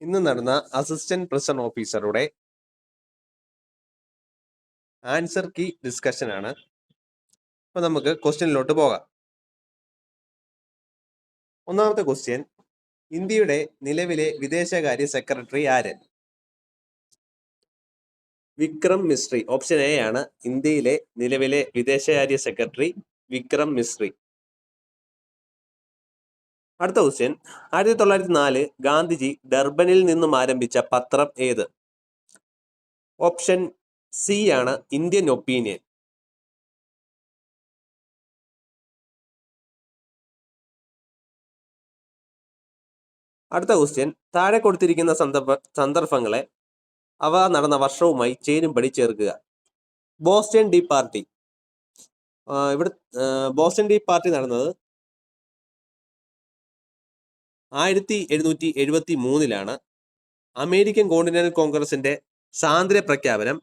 ഇന്ന് നടന്ന assistant prison ഓഫീസറുടെ ആൻസർ കീ ഡിസ്കഷൻ ആണ്. അപ്പൊ നമുക്ക് ക്വസ്റ്റ്യനിലോട്ട് പോകാം. ഒന്നാമത്തെ ക്വസ്റ്റ്യൻ, ഇന്ത്യയുടെ നിലവിലെ വിദേശകാര്യ സെക്രട്ടറി ആര്? വിക്രം മിശ്രി. ഓപ്ഷൻ എ ആണ് ഇന്ത്യയിലെ നിലവിലെ വിദേശകാര്യ സെക്രട്ടറി വിക്രം മിശ്രി. അടുത്ത ക്വസ്റ്റ്യൻ, 1904 ഗാന്ധിജി ഡർബനിൽ നിന്നും ആരംഭിച്ച പത്രം ഏത്? ഓപ്ഷൻ സി ആണ് ഇന്ത്യൻ ഒപ്പീനിയൻ. അടുത്ത ക്വസ്റ്റ്യൻ, താഴെ കൊടുത്തിരിക്കുന്ന സന്ദർഭങ്ങളെ അവ നടന്ന വർഷവുമായി ചേരുംപടി ചേർക്കുക. Boston tea party. ഇവിടെ ബോസ്റ്റൺ ടീ പാർട്ടി നടന്നത് 1773 അമേരിക്കൻ കോണ്ടിനെന്റൽ കോൺഗ്രസിന്റെ സാന്ദ്ര പ്രഖ്യാപനം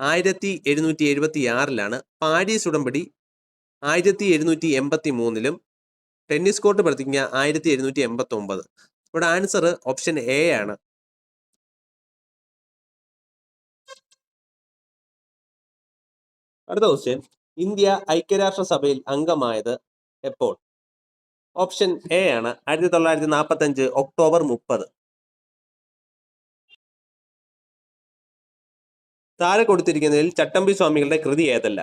1776 പാരീസ് ഉടമ്പടി 1783 ടെന്നീസ് കോർട്ട് പ്രതിജ്ഞ 1789. ഇവിടെ ആൻസർ ഓപ്ഷൻ എ ആണ്. അടുത്ത ക്വസ്റ്റ്യൻ, ഇന്ത്യ ഐക്യരാഷ്ട്രസഭയിൽ അംഗമായത് എപ്പോൾ? ഓപ്ഷൻ എ ആണ് 1945 ഒക്ടോബർ 30. താഴെ കൊടുത്തിരിക്കുന്നതിൽ ചട്ടമ്പി സ്വാമികളുടെ കൃതി ഏതല്ല?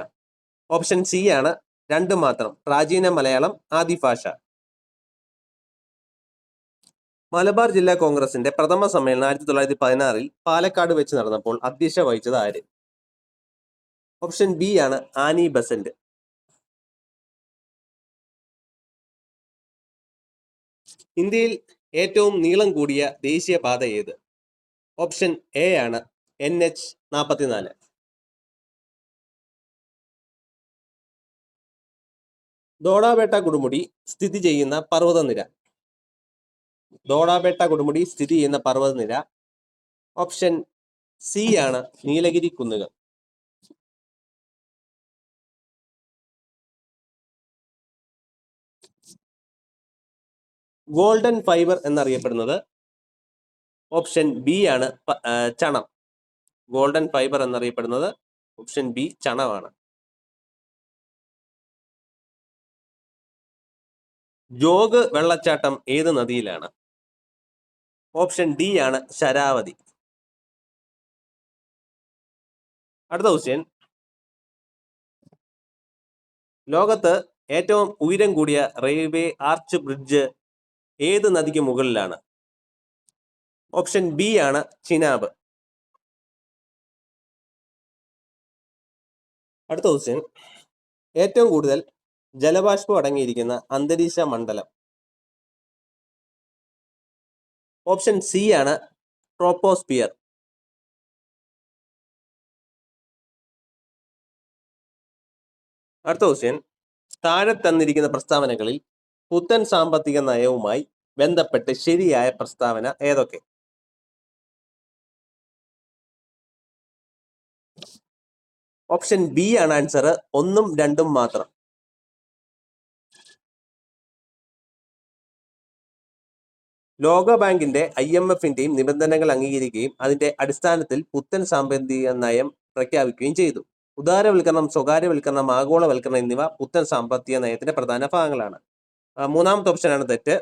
ഓപ്ഷൻ സി ആണ് രണ്ടും മാത്രം, പ്രാചീന മലയാളം ആദിഭാഷ. മലബാർ ജില്ലാ കോൺഗ്രസിന്റെ പ്രഥമ സമ്മേളനം 1916 പാലക്കാട് വെച്ച് നടന്നപ്പോൾ അധ്യക്ഷത വഹിച്ചത് ആര്? ഓപ്ഷൻ ബി ആണ് ആനി ബസന്റ്. ഇന്ത്യയിൽ ഏറ്റവും നീളം കൂടിയ ദേശീയപാത ഏത്? ഓപ്ഷൻ എ ആണ് NH-44. ദോഡാബേട്ട കൊടുമുടി സ്ഥിതി ചെയ്യുന്ന പർവ്വതനിര. ഓപ്ഷൻ സി ആണ് നീലഗിരി കുന്നുകൾ. ഗോൾഡൻ ഫൈബർ എന്നറിയപ്പെടുന്നത്? ഓപ്ഷൻ ബി ആണ് ചണം. ഗോൾഡൻ ഫൈബർ എന്നറിയപ്പെടുന്നത് ഓപ്ഷൻ ബി ചണമാണ്. ജോഗ് വെള്ളച്ചാട്ടം ഏത് നദിയിലാണ്? ഓപ്ഷൻ ഡി ആണ് ശരാവതി. അടുത്ത ക്വസ്റ്റ്യൻ, ലോകത്ത് ഏറ്റവും ഉയരം കൂടിയ റെയിൽവേ ആർച്ച് ബ്രിഡ്ജ് ഏത് നദിക്ക് മുകളിലാണ്? ഓപ്ഷൻ ബി ആണ് ചിനാബ്. അടുത്ത ക്വസ്റ്റ്യൻ, ഏറ്റവും കൂടുതൽ ജലബാഷ്പം അടങ്ങിയിരിക്കുന്ന അന്തരീക്ഷ മണ്ഡലം? ഓപ്ഷൻ സി ആണ് ട്രോപ്പോസ്ഫിയർ. അടുത്ത ക്വസ്റ്റ്യൻ, താഴെ തന്നിരിക്കുന്ന പ്രസ്താവനകളിൽ പുത്തൻ സാമ്പത്തിക നയവുമായി ബന്ധപ്പെട്ട് ശരിയായ പ്രസ്താവന ഏതൊക്കെ? ഓപ്ഷൻ ബി ആണ് ആൻസർ, 1ഉം 2ഉം മാത്രം. ലോകബാങ്കിന്റെ IMFന്റെയും നിബന്ധനകൾ അംഗീകരിക്കുകയും അതിന്റെ അടിസ്ഥാനത്തിൽ പുത്തൻ സാമ്പത്തിക നയം പ്രഖ്യാപിക്കുകയും ചെയ്തു. ഉദാരവൽക്കരണം, സ്വകാര്യവൽക്കരണം, ആഗോളവൽക്കരണം എന്നിവ പുത്തൻ സാമ്പത്തിക നയത്തിന്റെ പ്രധാന ഭാഗങ്ങളാണ്. മൂന്നാമത്തെ ഓപ്ഷനാണ് തെറ്റ്.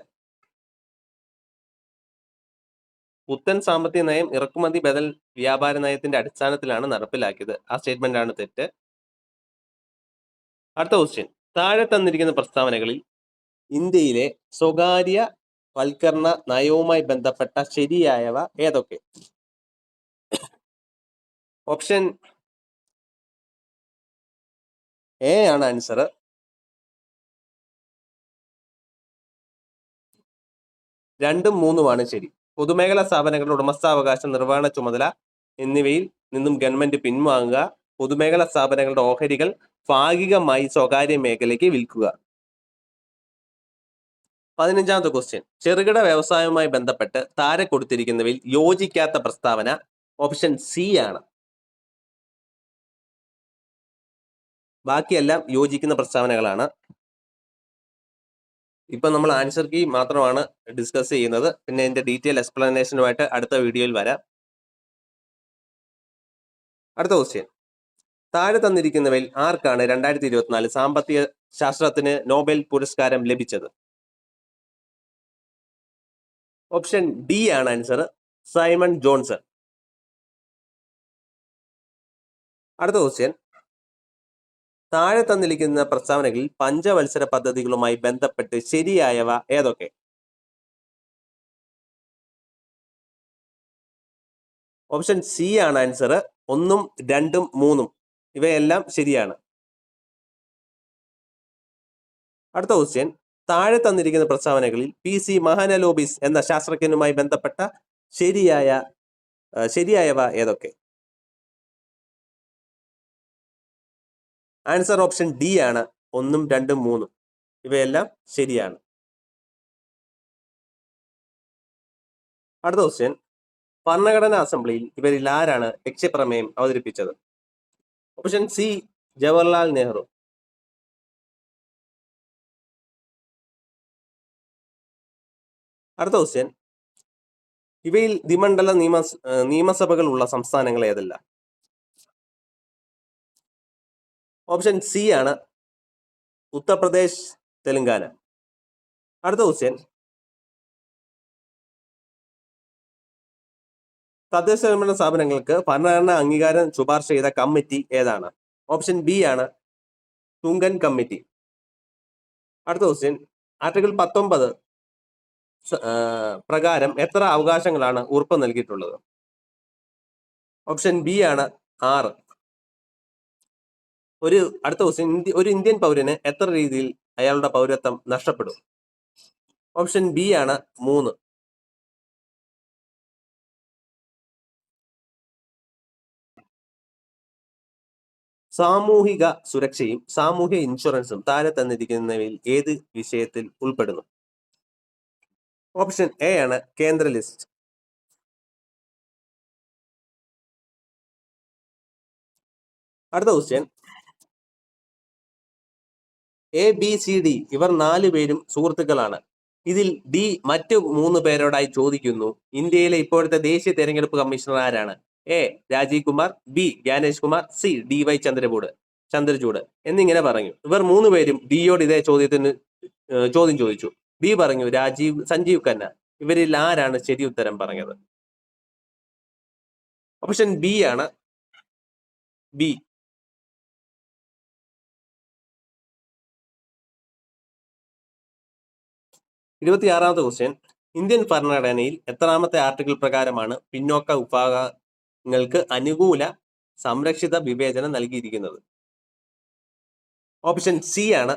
പുത്തൻ സാമ്പത്തിക നയം ഇറക്കുമതി ബദൽ വ്യാപാര നയത്തിന്റെ അടിസ്ഥാനത്തിലാണ് നടപ്പിലാക്കിയത്. ആ സ്റ്റേറ്റ്മെന്റ് ആണ് തെറ്റ്. അടുത്ത ക്വസ്റ്റ്യൻ, താഴെ തന്നിരിക്കുന്ന പ്രസ്താവനകളിൽ ഇന്ത്യയിലെ സ്വകാര്യ വൽക്കരണ നയവുമായി ബന്ധപ്പെട്ട ശരിയായവ ഏതൊക്കെ? ഓപ്ഷൻ എ ആണ് ആൻസർ. രണ്ടും മൂന്നുമാണ് ശരി. പൊതുമേഖലാ സ്ഥാപനങ്ങളുടെ ഉടമസ്ഥാവകാശ നിർവഹണ ചുമതല എന്നിവയിൽ നിന്നും ഗവൺമെന്റ് പിൻവാങ്ങുക. പൊതുമേഖലാ സ്ഥാപനങ്ങളുടെ ഓഹരികൾ ഭാഗികമായി സ്വകാര്യ മേഖലയ്ക്ക് വിൽക്കുക. 15ാമത്തെ ക്വസ്റ്റ്യൻ, ചെറുകിട വ്യവസായവുമായി ബന്ധപ്പെട്ട് താഴെ കൊടുത്തിരിക്കുന്നവയിൽ യോജിക്കാത്ത പ്രസ്താവന? ഓപ്ഷൻ സി ആണ്. ബാക്കിയെല്ലാം യോജിക്കുന്ന പ്രസ്താവനകളാണ്. ഇപ്പൊ നമ്മൾ ആൻസർ കീ മാത്രമാണ് ഡിസ്കസ് ചെയ്യുന്നത്. പിന്നെ ഇതിന്റെ ഡീറ്റെയിൽ എക്സ്പ്ലനേഷനുമായിട്ട് അടുത്ത വീഡിയോയിൽ വരാം. അടുത്ത ക്വസ്റ്റ്യൻ, താഴെ തന്നിരിക്കുന്നവയിൽ ആർക്കാണ് 2024 സാമ്പത്തിക ശാസ്ത്രത്തിന് നോബൽ പുരസ്കാരം ലഭിച്ചത്? ഓപ്ഷൻ ഡി ആണ് ആൻസർ, സൈമൺ ജോൺസൺ. അടുത്ത ക്വസ്റ്റ്യൻ, താഴെ തന്നിരിക്കുന്ന പ്രസ്താവനകളിൽ പഞ്ചവത്സര പദ്ധതികളുമായി ബന്ധപ്പെട്ട് ശരിയായവ ഏതൊക്കെ? ഓപ്ഷൻ സി ആണ് ആൻസർ, 1, 2, 3 ഇവയെല്ലാം ശരിയാണ്. അടുത്ത ക്വസ്റ്റ്യൻ, താഴെ തന്നിരിക്കുന്ന പ്രസ്താവനകളിൽ PC മഹാനലോബിസ് എന്ന ശാസ്ത്രജ്ഞനുമായി ബന്ധപ്പെട്ട ശരിയായവ ഏതൊക്കെ? ആൻസർ ഓപ്ഷൻ ഡി ആണ്, 1, 2, 3 ഇവയെല്ലാം ശരിയാണ്. അടുത്ത ക്വസ്റ്റ്യൻ, ഭരണഘടനാ അസംബ്ലിയിൽ ഇവരിൽ ആരാണ് ലക്ഷ്യപ്രമേയം അവതരിപ്പിച്ചത്? Option C Jawaharlal Nehru. അടുത്ത ക്വസ്റ്റ്യൻ, ഇവയിൽ ദ്വിമണ്ഡല നിയമസഭകൾ ഉള്ള സംസ്ഥാനങ്ങൾ ഏതല്ല? ഓപ്ഷൻ സി ആണ്, ഉത്തർപ്രദേശ്, തെലങ്കാന. അടുത്ത ക്വസ്റ്റ്യൻ, തദ്ദേശ സ്വയംഭരണ സ്ഥാപനങ്ങൾക്ക് ഭരണഘടനാ അംഗീകാരം ശുപാർശ ചെയ്ത കമ്മിറ്റി ഏതാണ്? ഓപ്ഷൻ ബി ആണ്, തുങ്കൻ കമ്മിറ്റി. അടുത്ത ക്വസ്റ്റ്യൻ, ആർട്ടിക്കിൾ 19 പ്രകാരം എത്ര അവകാശങ്ങളാണ് ഉറപ്പ് നൽകിയിട്ടുള്ളത്? ഓപ്ഷൻ ബി ആണ്, 6. അടുത്ത ക്വസ്റ്റ്യൻ, ഒരു ഇന്ത്യൻ പൗരന് എത്ര രീതിയിൽ അയാളുടെ പൗരത്വം നഷ്ടപ്പെടും? ഓപ്ഷൻ ബി ആണ്, 3. സാമൂഹിക സുരക്ഷയും സാമൂഹ്യ ഇൻഷുറൻസും താഴെ തന്നിരിക്കുന്നവയിൽ ഏത് വിഷയത്തിൽ ഉൾപ്പെടുന്നു? ഓപ്ഷൻ എ ആണ്, കേന്ദ്ര ലിസ്റ്റ്. അടുത്ത ക്വസ്റ്റ്യൻ, ABCD ഇവർ 4 പേരും സുഹൃത്തുക്കളാണ്. ഇതിൽ ഡി മറ്റു 3 പേരോടായി ചോദിക്കുന്നു, ഇന്ത്യയിലെ ഇപ്പോഴത്തെ ദേശീയ തെരഞ്ഞെടുപ്പ് കമ്മീഷണർ ആരാണ്? A Rajeev Kumar, B Gyanesh Kumar, C DY Chandrachud എന്നിങ്ങനെ പറഞ്ഞു. ഇവർ 3 പേരും ഡിയോട് ഇതേ ചോദ്യം ചോദിച്ചു. ബി പറഞ്ഞു സഞ്ജീവ് ഖന്ന. ഇവരിൽ ആരാണ് ശരി ഉത്തരം പറഞ്ഞത്? ഓപ്ഷൻ ബി ആണ്, ബി. 26ാമത്തെ ക്വസ്റ്റ്യൻ, ഇന്ത്യൻ ഭരണഘടനയിൽ എത്രാമത്തെ ആർട്ടിക്കിൾ പ്രകാരമാണ് പിന്നോക്ക വിഭാഗങ്ങൾക്ക് അനുകൂല സംരക്ഷിത വിവേചനം നൽകിയിരിക്കുന്നത്? ഓപ്ഷൻ സി ആണ്,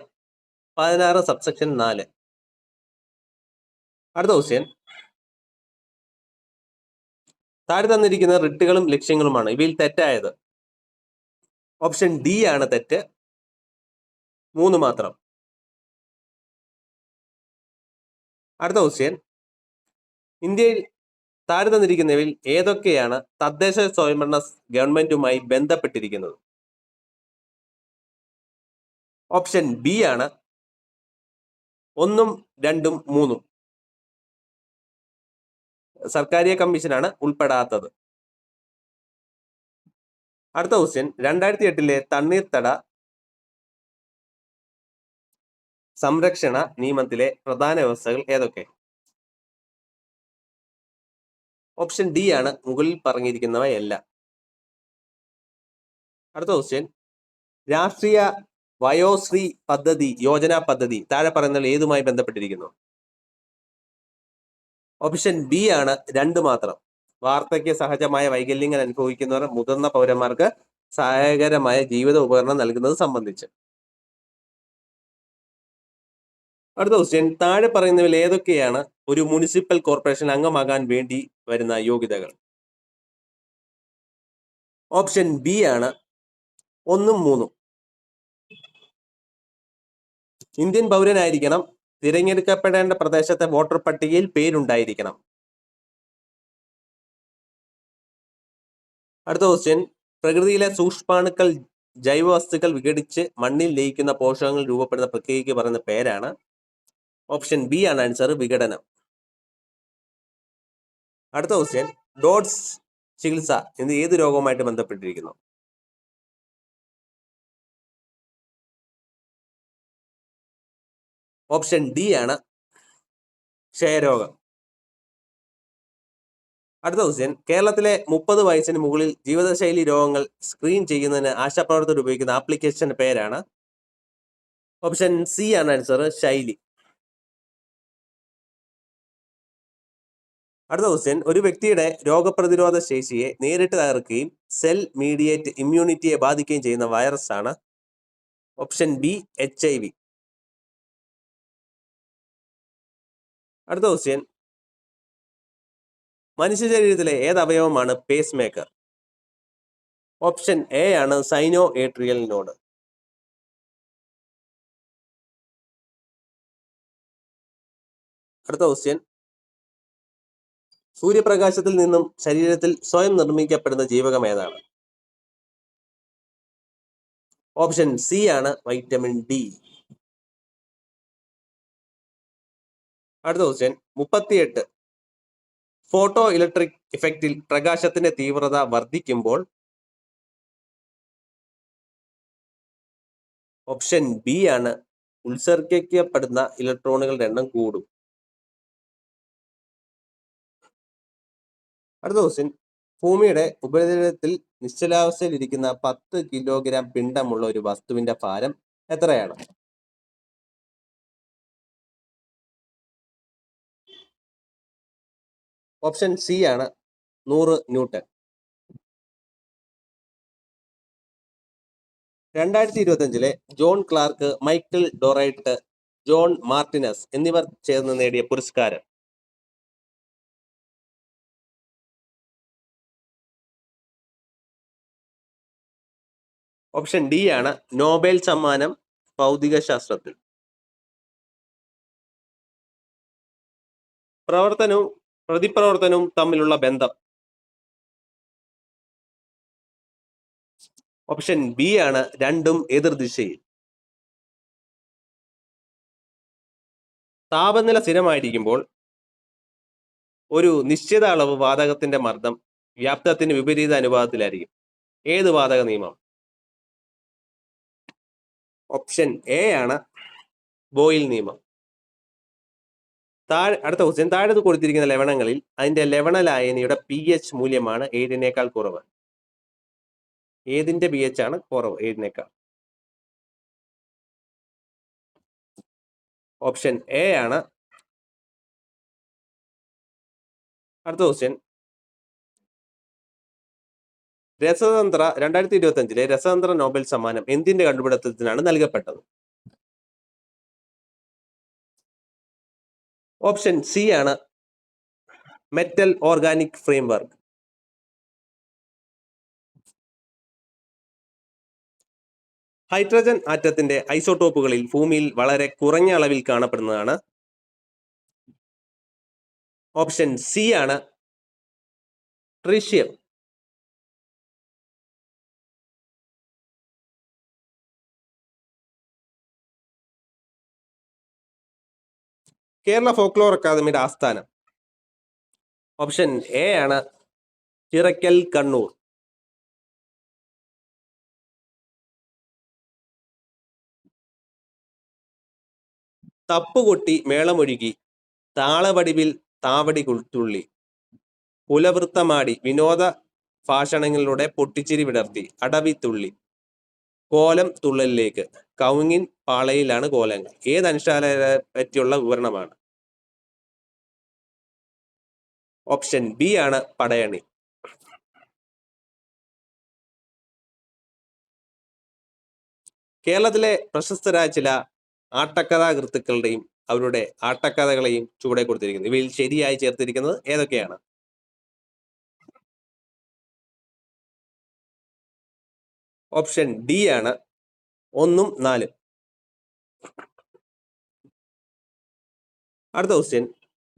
16 സബ്സെക്ഷൻ 4. അടുത്ത ക്വസ്റ്റ്യൻ, താഴെ തന്നിരിക്കുന്ന റിട്ടുകളും ലക്ഷ്യങ്ങളുമാണ്. ഇവയിൽ തെറ്റായത്? ഓപ്ഷൻ ഡി ആണ് തെറ്റ്, 3 മാത്രം. അടുത്ത ക്വസ്റ്റ്യൻ, ഇന്ത്യയിൽ താഴെ തന്നിരിക്കുന്നവയിൽ ഏതൊക്കെയാണ് തദ്ദേശ സ്വയംഭരണ ഗവൺമെന്റുമായി ബന്ധപ്പെട്ടിരിക്കുന്നത്? ഓപ്ഷൻ ബി ആണ്, 1, 2, 3 സർക്കാരിയ കമ്മീഷനാണ് ഉൾപ്പെടാത്തത്. അടുത്ത ക്വസ്റ്റ്യൻ, 2008 തണ്ണീർത്തട സംരക്ഷണ നിയമത്തിലെ പ്രധാന വ്യവസ്ഥകൾ ഏതൊക്കെ? ഓപ്ഷൻ ഡി ആണ്, മുകളിൽ പറഞ്ഞിരിക്കുന്നവയെല്ലാം. അടുത്ത ക്വസ്റ്റ്യൻ, രാഷ്ട്രീയ വയോശ്രീ യോജന പദ്ധതി താഴെ പറയുന്നതിൽ ഏതുമായി ബന്ധപ്പെട്ടിരിക്കുന്നു? ഓപ്ഷൻ ബി ആണ്, 2 മാത്രം. വാർദ്ധക്യ സഹജമായ വൈകല്യങ്ങൾ അനുഭവിക്കുന്നവർ മുതിർന്ന പൗരന്മാർക്ക് സഹായകരമായ ജീവിത ഉപകരണം നൽകുന്നത് സംബന്ധിച്ച്. അടുത്ത ക്വസ്റ്റ്യൻ, താഴെ പറയുന്നവയിൽ ഏതൊക്കെയാണ് ഒരു മുനിസിപ്പൽ കോർപ്പറേഷൻ അംഗമാകാൻ വേണ്ടി വരുന്ന യോഗ്യതകൾ? ഓപ്ഷൻ ബി ആണ്, 1, 3. ഇന്ത്യൻ പൗരനായിരിക്കണം. തിരഞ്ഞെടുക്കപ്പെടേണ്ട പ്രദേശത്തെ വോട്ടർ പട്ടികയിൽ പേരുണ്ടായിരിക്കണം. അടുത്ത ക്വസ്റ്റ്യൻ, പ്രകൃതിയിലെ സൂക്ഷ്മാണുക്കൾ ജൈവവസ്തുക്കൾ വിഘടിച്ച് മണ്ണിൽ ലയിക്കുന്ന പോഷകങ്ങൾ രൂപപ്പെടുന്ന പ്രക്രിയയ്ക്ക് പറയുന്ന പേരാണ്? ഓപ്ഷൻ ബി ആണ് ആൻസർ, വിഘടനം. അടുത്ത ക്വസ്റ്റ്യൻ, ഡോട്ട്സ് ചികിത്സ എന്ന് ഏത് രോഗവുമായിട്ട് ബന്ധപ്പെട്ടിരിക്കുന്നു? ഓപ്ഷൻ ഡി ആണ് ക്ഷയരോഗം. അടുത്ത ക്വസ്റ്റ്യൻ, കേരളത്തിലെ 30 വയസ്സിന് മുകളിൽ ജീവിതശൈലി രോഗങ്ങൾ സ്ക്രീൻ ചെയ്യുന്നതിന് ആശാപ്രവർത്തകർ ഉപയോഗിക്കുന്ന ആപ്ലിക്കേഷന്റെ പേരാണ്? ഓപ്ഷൻ സി ആണ് ആൻസർ, ശൈലി. അടുത്ത ക്വസ്റ്റ്യൻ, ഒരു വ്യക്തിയുടെ രോഗപ്രതിരോധ ശേഷിയെ നേരിട്ട് തകർക്കുകയും സെൽ മീഡിയേറ്റ് ഇമ്മ്യൂണിറ്റിയെ ബാധിക്കുകയും ചെയ്യുന്ന വൈറസ് ആണ്? Option B, HIV. അടുത്ത ക്വസ്റ്റ്യൻ, മനുഷ്യ ശരീരത്തിലെ ഏത് അവയവമാണ് പേസ് മേക്കർ? ഓപ്ഷൻ എ ആണ് സൈനോ ഏട്രിയൽ നോഡ്. അടുത്ത ക്വസ്റ്റ്യൻ, സൂര്യപ്രകാശത്തിൽ നിന്നും ശരീരത്തിൽ സ്വയം നിർമ്മിക്കപ്പെടുന്ന ജീവകം ഏതാണ്? ഓപ്ഷൻ സി ആണ് വൈറ്റമിൻ ഡി. അടുത്ത ക്വസ്റ്റ്യൻ, 38 ഫോട്ടോ ഇലക്ട്രിക് ഇഫക്റ്റിൽ പ്രകാശത്തിന്റെ തീവ്രത വർദ്ധിക്കുമ്പോൾ? ഓപ്ഷൻ ബി ആണ് ഉത്സർഗിക്കപ്പെടുന്ന ഇലക്ട്രോണുകളുടെ എണ്ണം കൂടും. അടുത്ത ക്വസ്റ്റ്യൻ, ഭൂമിയുടെ ഉപരിതലത്തിൽ നിശ്ചലാവസ്ഥയിൽ ഇരിക്കുന്ന 10 കിലോഗ്രാം പിണ്ഡമുള്ള ഒരു വസ്തുവിന്റെ ഭാരം എത്രയാണ്? ഓപ്ഷൻ സി ആണ് 100 newton. 2025 John Clarke, Michael Devoret, John Martinis എന്നിവർ ചേർന്ന് നേടിയ പുരസ്കാരം? ഓപ്ഷൻ ഡി ആണ് നോബൽ സമ്മാനം ഭൗതിക ശാസ്ത്രത്തിൽ. പ്രവർത്തനവും പ്രതിപ്രവർത്തനവും തമ്മിലുള്ള ബന്ധം? ഓപ്ഷൻ ബി ആണ് രണ്ടും എതിർദിശയിൽ. താപനില സ്ഥിരമായിരിക്കുമ്പോൾ ഒരു നിശ്ചിത അളവ് വാതകത്തിന്റെ മർദ്ദം വ്യാപ്തത്തിന് വിപരീത അനുപാതത്തിലായിരിക്കും. ഏത് വാതക നിയമം? ഓപ്ഷൻ എ ആണ് ബോയിൽ നിയമം. അടുത്ത ക്വസ്റ്റ്യൻ, താഴെ കൊടുത്തിരിക്കുന്ന ലവണങ്ങളിൽ അതിന്റെ ലവണ ലായനിയുടെ pH മൂല്യമാണ് 7-നേക്കാൾ കുറവ്. ഏതിന്റെ pH ആണ് കുറവ് 7-നേക്കാൾ? ഓപ്ഷൻ എ ആണ്. അടുത്ത ക്വസ്റ്റ്യൻ, രസതന്ത്ര 2025 രസതന്ത്ര നോബൽ സമ്മാനം എന്തിന്റെ കണ്ടുപിടുത്തത്തിനാണ് നൽകപ്പെട്ടത്? ഓപ്ഷൻ സി ആണ് മെറ്റൽ ഓർഗാനിക് ഫ്രെയിംവർക്ക്. ഹൈഡ്രജൻ ആറ്റത്തിന്റെ ഐസോട്ടോപ്പുകളിൽ ഭൂമിയിൽ വളരെ കുറഞ്ഞ അളവിൽ കാണപ്പെടുന്നതാണ്? ഓപ്ഷൻ സി ആണ് ട്രീഷ്യം. കേരള ഫോക്ലോർ അക്കാദമിയുടെ ആസ്ഥാനം? ഓപ്ഷൻ എ ആണ് ചിറക്കൽ, കണ്ണൂർ. തപ്പുകൊട്ടി മേളമൊഴുകി, താളവടിവിൽ താവടി തുള്ളി, പുലവൃത്തമാടി വിനോദ ഭാഷണങ്ങളിലൂടെ പൊട്ടിച്ചിരി വിടർത്തി, അടവി തുള്ളി, കോലം തുള്ളലിലേക്ക്, കവുങ്ങിൻ പാളയിലാണ് കോലങ്ങൾ. ഏത് അനുഷ്ഠാനത്തെ പറ്റിയുള്ള വിവരണമാണ്? ഓപ്ഷൻ ബി ആണ് പടയണി. കേരളത്തിലെ പ്രശസ്തരായ ചില ആട്ടക്കഥാകൃത്തുക്കളുടെയും അവരുടെ ആട്ടക്കഥകളെയും ചുവടെ കൊടുത്തിരിക്കുന്നു. ഇവയിൽ ശരിയായി ചേർത്തിരിക്കുന്നത് ഏതൊക്കെയാണ്? ഓപ്ഷൻ ഡി ആണ് 1 ഉം 4. അടുത്ത ക്വസ്റ്റ്യൻ,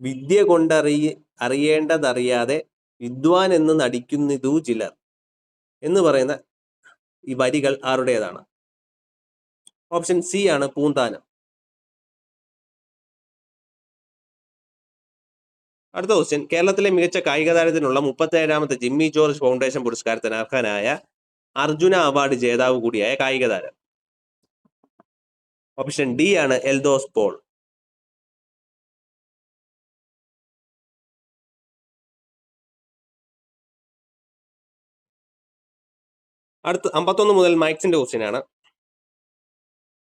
വിദ്യ അറിയേണ്ടതറിയാതെ വിദ്വാൻ എന്ന് നടിക്കുന്നതു ചിലർ എന്ന് പറയുന്ന ഈ വരികൾ ആരുടേതാണ്? ഓപ്ഷൻ സി ആണ് പൂന്താനം. അടുത്ത ക്വസ്റ്റ്യൻ, കേരളത്തിലെ മികച്ച കായിക താരത്തിനുള്ള 37ാമത്തെ ജിമ്മി ജോർജ് ഫൗണ്ടേഷൻ പുരസ്കാരത്തിന് അർഹനായ അർജുന അവാർഡ് ജേതാവ് കൂടിയായ കായിക താരം. ഓപ്ഷൻ ഡി ആണ് എൽദോസ് പോൾ. അടുത്ത 51 മുതൽ മാത്സിന്റെ ക്വസ്റ്റ്യൻ ആണ്.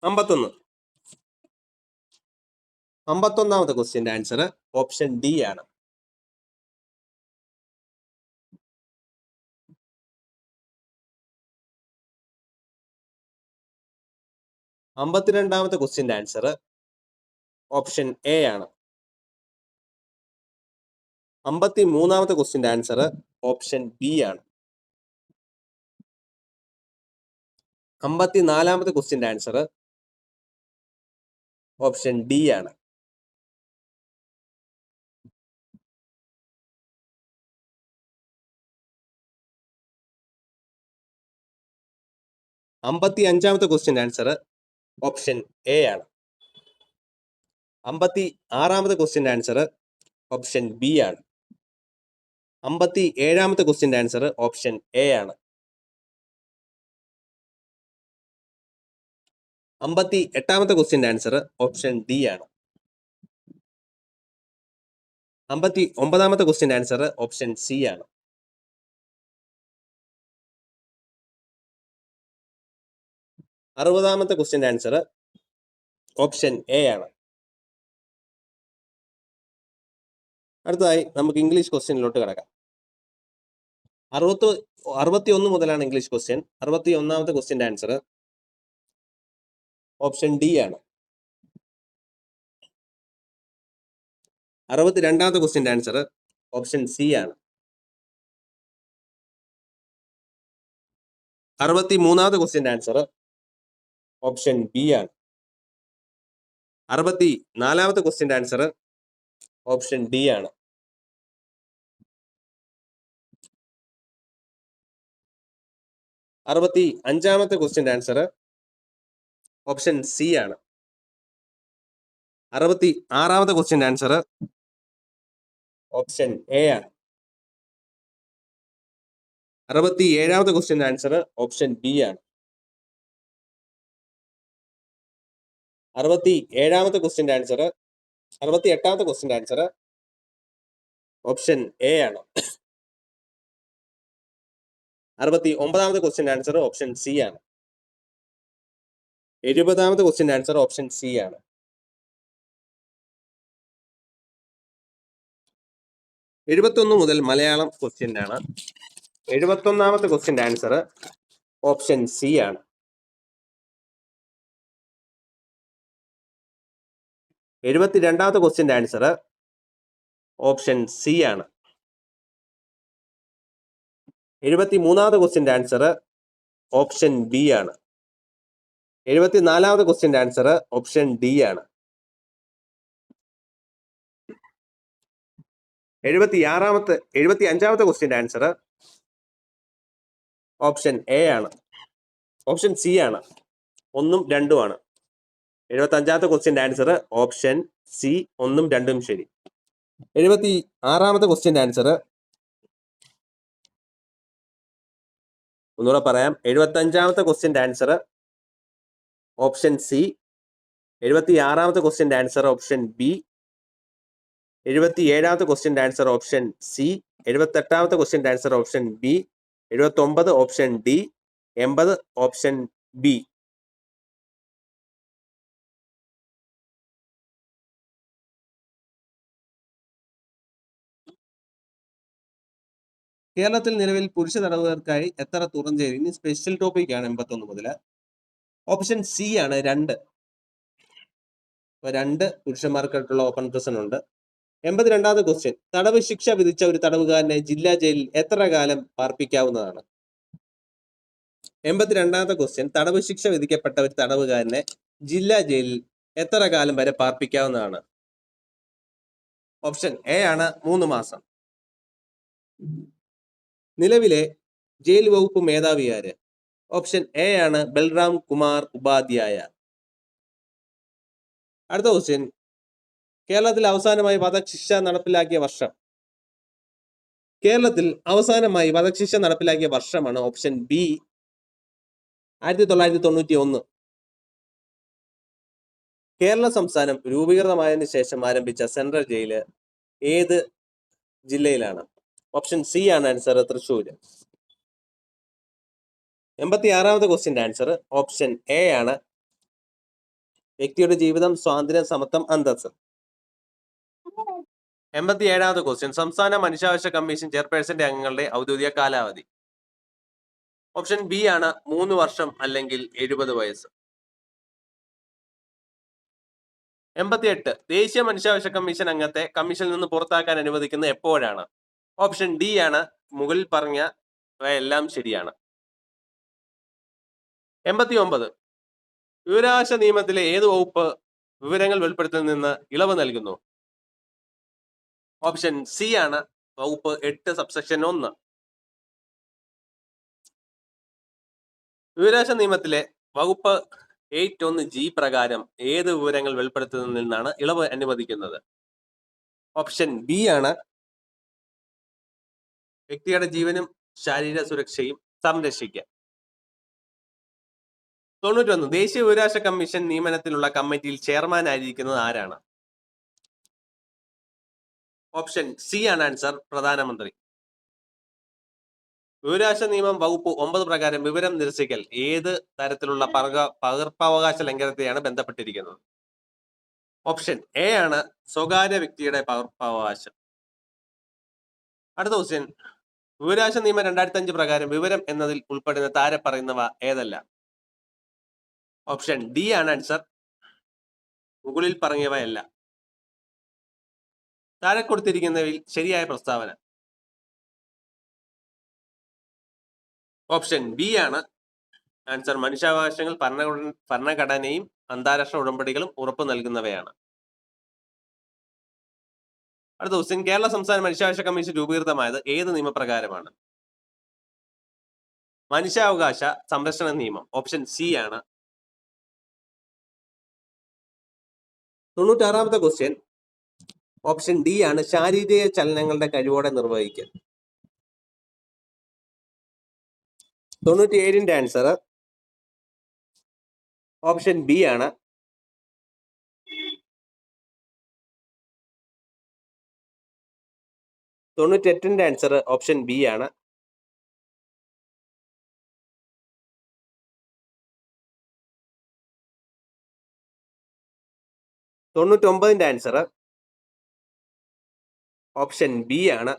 51ാമത്തെ ക്വസ്റ്റ്യന്റെ ആൻസർ ഓപ്ഷൻ ഡി ആണ്. 52ാമത്തെ ക്വസ്റ്റ്യന്റെ ആൻസർ ഓപ്ഷൻ എ ആണ്. 53ാമത്തെ ക്വസ്റ്റ്യന്റെ ആൻസർ ഓപ്ഷൻ ബി ആണ്. 54ാമത്തെ ക്വസ്റ്റ്യന്റെ ആൻസർ ഓപ്ഷൻ ഡി ആണ്. 55ാമത്തെ ക്വസ്റ്റ്യന്റെ ആൻസർ ഓപ്ഷൻ എ ആണ്. 56ാമത്തെ ക്വസ്റ്റ്യന്റെ ആൻസർ ഓപ്ഷൻ ബി ആണ്. 57ാമത്തെ ക്വസ്റ്റ്യന്റെ ആൻസർ ഓപ്ഷൻ എ ആണ്. 58ാമത്തെ ക്വസ്റ്റ്യന്റെ ആൻസർ ഓപ്ഷൻ ഡി ആണ്. 59ാമത്തെ ക്വസ്റ്റ്യന്റെ ആൻസർ ഓപ്ഷൻ സി ആണ്. 60ാമത്തെ ക്വസ്റ്റ്യന്റെ ആൻസർ ഓപ്ഷൻ എ ആണ്. അടുത്തതായി നമുക്ക് ഇംഗ്ലീഷ് ക്വസ്റ്റ്യനിലോട്ട് കിടക്കാം. 61 മുതലാണ് ഇംഗ്ലീഷ് ക്വസ്റ്റ്യൻ. 61ാമത്തെ ക്വസ്റ്റ്യന്റെ ആൻസർ ഓപ്ഷൻ ഡി ആണ്. 62ാമത്തെ ക്വസ്റ്റ്യന്റെ ആൻസർ ഓപ്ഷൻ സി ആണ്. 63ാമത്തെ ക്വസ്റ്റ്യന്റെ ആൻസർ ഓപ്ഷൻ ബി ആണ്. 64ാമത്തെ ക്വസ്റ്റ്യന്റെ ആൻസർ ഓപ്ഷൻ ഡി ആണ്. 65ാമത്തെ ക്വസ്റ്റ്യന്റെ ആൻസർ ഓപ്ഷൻ സി ആണ്. 66ാമത്തെ ക്വസ്റ്റ്യന്റെ ആൻസർ ഓപ്ഷൻ എ ആണ്. 67ാമത്തെ ക്വസ്റ്റ്യന്റെ ആൻസർ ഓപ്ഷൻ ബി ആണ്. 68ാമത്തെ ക്വസ്റ്റ്യന്റെ ആൻസർ ഓപ്ഷൻ എ ആണ്. 69ാമത്തെ ക്വസ്റ്റ്യന്റെ ആൻസർ ഓപ്ഷൻ സി ആണ്. 70ാമത്തെ ക്വസ്റ്റ്യന്റെ ആൻസർ ഓപ്ഷൻ സി ആണ്. 71 മുതൽ മലയാളം ക്വസ്റ്റ്യൻ ആണ്. 71ാമത്തെ ക്വസ്റ്റ്യന്റെ ആൻസർ ഓപ്ഷൻ സി ആണ്. 72ാമത്തെ ക്വസ്റ്റ്യന്റെ ആൻസർ ഓപ്ഷൻ സി ആണ്. 73ാമത്തെ ക്വസ്റ്റ്യന്റെ ആൻസർ ഓപ്ഷൻ ബി ആണ്. 74ാമത്തെ ക്വസ്റ്റ്യന്റെ ആൻസർ ഓപ്ഷൻ ഡി ആണ്. 75ാമത്തെ ക്വസ്റ്റ്യന്റെ ആൻസർ ഓപ്ഷൻ എ ആണ്. ഓപ്ഷൻ സി ആണ്. 1ഉം 2ഉം ആണ്. 75ാമത്തെ ക്വസ്റ്റ്യന്റെ ആൻസർ ഓപ്ഷൻ സി 1ഉം 2ഉം ശരി. 76ാമത്തെ ക്വസ്റ്റ്യന്റെ ആൻസർ ഒന്നുകൂടെ പറയാം. 75ാമത്തെ ക്വസ്റ്റ്യന്റെ ആൻസർ ഓപ്ഷൻ സി. 76ാമത്തെ ക്വസ്റ്റ്യന്റെ ആൻസർ ഓപ്ഷൻ ബി. 77ാമത്തെ ക്വസ്റ്റ്യന്റെ ആൻസർ ഓപ്ഷൻ സി. 78ാമത്തെ ക്വസ്റ്റ്യന്റെ answer option B. 79 option D. 80 option B. കേരളത്തിൽ നിലവിൽ പുരുഷ തടവുകാർക്കായി എത്ര തുറഞ്ചേരി? ഇനി സ്പെഷ്യൽ ടോപ്പിക് ആണ് 81 മുതൽ. ഓപ്ഷൻ സി ആണ് 2. 2 പുരുഷന്മാർക്കായിട്ടുള്ള ഓപ്പൺ പ്രസൻ ഉണ്ട്. 82ാമത്തെ ക്വസ്റ്റ്യൻ, തടവ് ശിക്ഷ വിധിച്ച ഒരു തടവുകാരനെ ജില്ലാ ജയിലിൽ എത്ര കാലം പാർപ്പിക്കാവുന്നതാണ്? 82ാമത്തെ ക്വസ്റ്റ്യൻ, തടവ് ശിക്ഷ വിധിക്കപ്പെട്ട ഒരു തടവുകാരനെ ജില്ലാ ജയിലിൽ എത്ര കാലം വരെ പാർപ്പിക്കാവുന്നതാണ്? ഓപ്ഷൻ എ ആണ് 3 മാസം. നിലവിലെ ജയിൽ വകുപ്പ് മേധാവി ആര്? ഓപ്ഷൻ എ ആണ് ബൽറാം കുമാർ ഉപാധ്യായ. അടുത്ത ക്വസ്റ്റ്യൻ, കേരളത്തിൽ അവസാനമായി വധശിക്ഷ നടപ്പിലാക്കിയ വർഷം? കേരളത്തിൽ അവസാനമായി വധശിക്ഷ നടപ്പിലാക്കിയ വർഷമാണ് ഓപ്ഷൻ ബി 1991. കേരള സംസ്ഥാനം രൂപീകൃതമായതിനു ശേഷം ആരംഭിച്ച സെൻട്രൽ ജയില് ഏത് ജില്ലയിലാണ്? ഓപ്ഷൻ സി ആണ് ആൻസർ, തൃശ്ശൂർ. 86ാമത്തെ ക്വസ്റ്റ്യന്റെ ആൻസർ ഓപ്ഷൻ എ ആണ്, വ്യക്തിയുടെ ജീവിതം, സ്വാതന്ത്ര്യം, സമത്വം, അന്തസ്സ്. 87ാമത്തെ ക്വസ്റ്റ്യൻ, സംസ്ഥാന മനുഷ്യാവകാശ കമ്മീഷൻ ചെയർപേഴ്സന്റെ അംഗങ്ങളുടെ ഔദ്യോഗിക കാലാവധി? ഓപ്ഷൻ ബി ആണ് 3 വർഷം അല്ലെങ്കിൽ 70 വയസ്സ്. 88, ദേശീയ മനുഷ്യാവകാശ കമ്മീഷൻ അംഗത്തെ കമ്മീഷനിൽ നിന്ന് പുറത്താക്കാൻ അനുവദിക്കുന്നത് എപ്പോഴാണ്? ഓപ്ഷൻ ഡി ആണ്, മുകളിൽ പറഞ്ഞ എല്ലാം ശരിയാണ്. 89, വിവരാവകാശ നിയമത്തിലെ ഏത് വകുപ്പ് വിവരങ്ങൾ വെളിപ്പെടുത്തുന്നതിൽ നിന്ന് ഇളവ് നൽകുന്നു? ഓപ്ഷൻ സി ആണ്, വകുപ്പ് 8 സബ്സെക്ഷൻ 1. വിവരാവകാശ നിയമത്തിലെ വകുപ്പ് 8(1)G പ്രകാരം ഏത് വിവരങ്ങൾ വെളിപ്പെടുത്തുന്നതിൽ നിന്നാണ് ഇളവ് അനുവദിക്കുന്നത്? ഓപ്ഷൻ ബി ആണ്, വ്യക്തിയുടെ ജീവനും ശാരീരിക സുരക്ഷയും സംരക്ഷിക്കാൻ. 91, ദേശീയ വിവരാവകാശ കമ്മീഷൻ നിയമനത്തിനുള്ള കമ്മിറ്റിയിൽ ചെയർമാൻ ആയിരിക്കുന്നത് ആരാണ്? ഓപ്ഷൻ സി ആണ് ആൻസർ, പ്രധാനമന്ത്രി. വിവരാവകാശ നിയമം വകുപ്പ് 9 പ്രകാരം വിവരം നിരസിക്കൽ ഏത് തരത്തിലുള്ള പകർപ്പവകാശ ലംഘനത്തെയാണ് ബന്ധപ്പെട്ടിരിക്കുന്നത്? ഓപ്ഷൻ എ ആണ്, സ്വകാര്യ വ്യക്തിയുടെ പകർപ്പവകാശം. അടുത്ത ക്വസ്റ്റ്യൻ, വിവരാവകാശ നിയമം 2005 പ്രകാരം വിവരം എന്നതിൽ ഉൾപ്പെടുന്ന താരെ പറയുന്നവ ഏതല്ല? ഓപ്ഷൻ ഡി ആണ് ആൻസർ, മുകളിൽ പറഞ്ഞവയല്ല. താഴെ കൊടുത്തിരിക്കുന്നവയിൽ ശരിയായ പ്രസ്താവന? ഓപ്ഷൻ ബി ആണ് ആൻസർ, മനുഷ്യാവകാശങ്ങൾ ഭരണഘടനയും അന്താരാഷ്ട്ര ഉടമ്പടികളും ഉറപ്പു നൽകുന്നവയാണ്. അടുത്ത ക്വസ്റ്റ്യൻ, കേരള സംസ്ഥാന മനുഷ്യാവകാശ കമ്മീഷൻ രൂപീകൃതമായത് ഏത് നിയമപ്രകാരമാണ്? മനുഷ്യാവകാശ സംരക്ഷണ നിയമം. ഓപ്ഷൻ സി ആണ്. 96ാമത്തെ ക്വസ്റ്റ്യൻ, ഓപ്ഷൻ ഡി ആണ്, ശാരീരിക ചലനങ്ങളുടെ കഴിവോടെ നിർവഹിക്കൽ. 97ന്റെ ആൻസർ ഓപ്ഷൻ ബി ആണ്. 98ന്റെ ആൻസർ ഓപ്ഷൻ ബി ആണ്. 99ന്റെ ആൻസർ ഓപ്ഷൻ ബി ആണ്.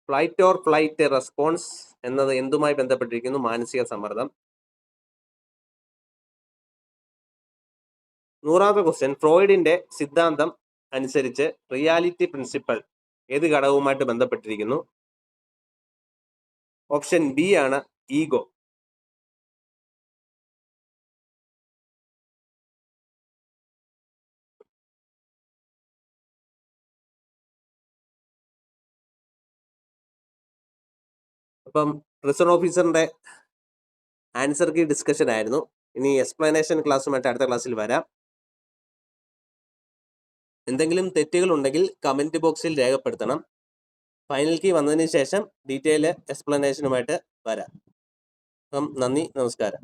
ഫ്ലൈറ്റ് ഓർ ഫ്ലൈറ്റ് റെസ്പോൺസ് എന്നത് എന്തുമായി ബന്ധപ്പെട്ടിരിക്കുന്നു? മാനസിക സമ്മർദ്ദം. 100ാമത്തെ ക്വസ്റ്റ്യൻ, ഫ്രോയിഡിന്റെ സിദ്ധാന്തം അനുസരിച്ച് റിയാലിറ്റി പ്രിൻസിപ്പൽ ഏത് ഘടകവുമായിട്ട് ബന്ധപ്പെട്ടിരിക്കുന്നു? ഓപ്ഷൻ ബി ആണ്, ഈഗോ. അപ്പം പ്രിസൺ ഓഫീസറിന്റെ ആൻസർ കീ ഡിസ്കഷൻ ആയിരുന്നു. ഇനി എക്സ്പ്ലനേഷൻ ക്ലാസ്സുമായിട്ട് അടുത്ത ക്ലാസ്സിൽ വരാം. എന്തെങ്കിലും തെറ്റുകൾ ഉണ്ടെങ്കിൽ കമന്റ് ബോക്സിൽ രേഖപ്പെടുത്തണം. ഫൈനൽ കീ വന്നതിന് ശേഷം ഡീറ്റെയിൽ എക്സ്പ്ലനേഷനുമായിട്ട് വരാം. അപ്പം നന്ദി, നമസ്കാരം.